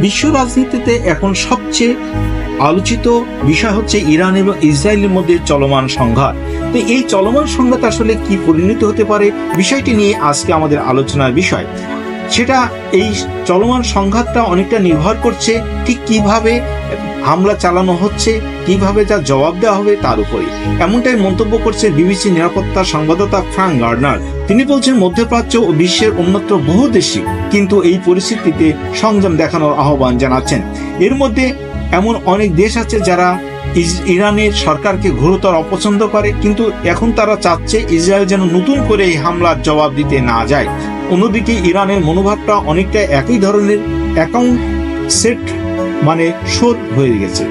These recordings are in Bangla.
বিশ্ব রাজনীতিতে এখন সবচেয়ে আলোচিত বিষয় হচ্ছে ইরান এবং ইসরায়েলের মধ্যে চলমান সংঘাত। তো এই চলমান সংঘাত আসলে কি পরিণত হতে পারে, বিষয়টি নিয়ে আজকে আমাদের আলোচনার বিষয়। সেটা এই চলমান সংঘাতটা অনেকটা নির্ভর করছে ঠিক কিভাবে হামলা চালানো হচ্ছে, কিভাবে যা জবাব দেওয়া হবে তার উপরে। এমনটাই মন্তব্য করছে বিবিসি নিরাপত্তা সংবাদদাতা ফ্রাঙ্ক গার্ডনার। তিনি বলছেন, মধ্যপ্রাচ্য ও বিশ্বের অন্যত্র বহু দেশই কিন্তু এই পরিস্থিতিতে সংযম দেখানোর আহ্বান জানাচ্ছেন। এর মধ্যে এমন অনেক দেশ আছে যারা ইরানের সরকারকে ঘোরতর অপছন্দ করে, কিন্তু এখন তারা চাচ্ছে ইসরায়েল যেন নতুন করে এই হামলার জবাব দিতে না যায়। অন্যদিকে ইরানের মনোভাবটা অনেকটা একই ধরনের, অ্যাকাউন্ট সেট মানে শোধ হয়ে গেছে।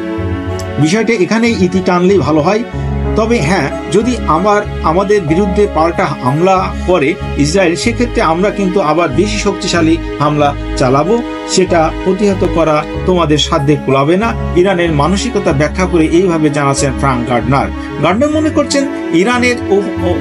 বিষয়টা এখানে ইতি টানলেই ভালো হয়। তবে হ্যাঁ, যদি আমাদের বিরুদ্ধে পাল্টা হামলা করে ইসরায়েল, সেক্ষেত্রে আমরা কিন্তু আবার বেশি শক্তিশালী হামলা চালাবো। সেটা প্রতিহত করা তোমাদের সাধ্যে কুলাবে না, ইরানের মানসিকতা ব্যাখ্যা করে এইভাবে জানাচ্ছেন ফ্রাঙ্ক গার্ডনার। গার্ডনার মনে করছেন, ইরানের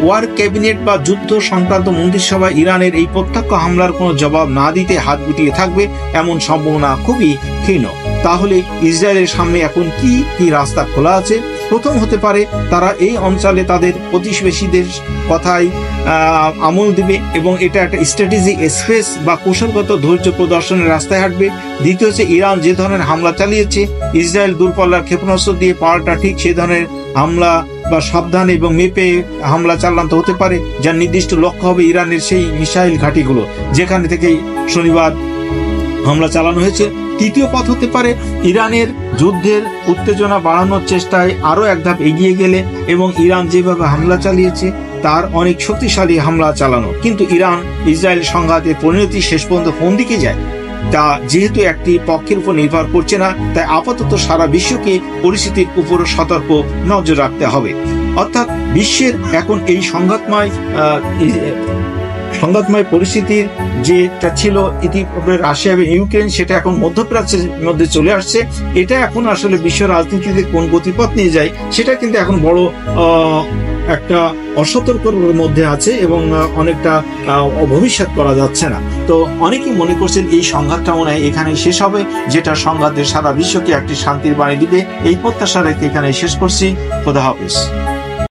ওয়ার ক্যাবিনেট বা যুদ্ধ সংক্রান্ত মন্ত্রিসভা ইরানের এই প্রত্যক্ষ হামলার কোনো জবাব না দিতে হাত গুটিয়ে থাকবে এমন সম্ভাবনা খুবই ক্ষীণ। তাহলে ইসরায়েলের সামনে এখন কি কি রাস্তা খোলা আছে? প্রথম হতে পারে তারা এই অঞ্চলে তাদের প্রতিবেশীদের কথায় আমল দিবে এবং এটা একটা স্ট্র্যাটেজিক স্পেস বা কৌশলগত ধৈর্য প্রদর্শনের রাস্তায় হাঁটবে। দ্বিতীয় হচ্ছে, ইরান যে ধরনের হামলা চালিয়েছে, ইসরায়েল দূরপাল্লার ক্ষেপণাস্ত্র দিয়ে পাল্টা ঠিক সে ধরনের হামলা বা সাবধান এবং মেপে হামলা চালানো হতে পারে, যার নির্দিষ্ট লক্ষ্য হবে ইরানের সেই মিসাইল ঘাঁটিগুলো যেখানে থেকে শনিবার হামলা চালানো হয়েছে। তৃতীয় পথ হতে পারে ইরানের যুদ্ধের উত্তেজনা বাড়ানোর চেষ্টায় আরো এক ধাপ এগিয়ে গেলে এবং ইরান যেভাবে হামলা চালিয়েছে তার অনেক শক্তিশালী হামলা চালানো। কিন্তু ইরান ইসরায়েল সংঘাতের পরিণতি শেষ পর্যন্ত কোন দিকে যায় তা যেহেতু একটি পক্ষের উপর নির্ভর করছে না, তাই আপাতত সারা বিশ্বকে পরিস্থিতির উপর সতর্ক নজর রাখতে হবে। অর্থাৎ বিশ্বের এখন এই সংঘাতময় পরিস্থিতির যেটা ছিল ইতিপূর্বে রাশিয়া এবং ইউক্রেন, সেটা এখন মধ্যপ্রাচ্যের মধ্যে চলে আসছে। এটা এখন আসলে বিশ্ব রাজনীতিতে কোন গতিপথ নিয়ে যায় সেটা কিন্তু এখন বড় একটা অসতর্কর মধ্যে আছে এবং অনেকটা ভবিষ্যৎ করা যাচ্ছে না। তো অনেকেই মনে করছেন এই সংঘাতটা মনে হয় এখানে শেষ হবে, যেটা সংঘাতের সারা বিশ্বকে একটি শান্তির বাণী দিবে। এই প্রত্যাশা রেখে এখানে শেষ করছি। খোদা হাফেজ।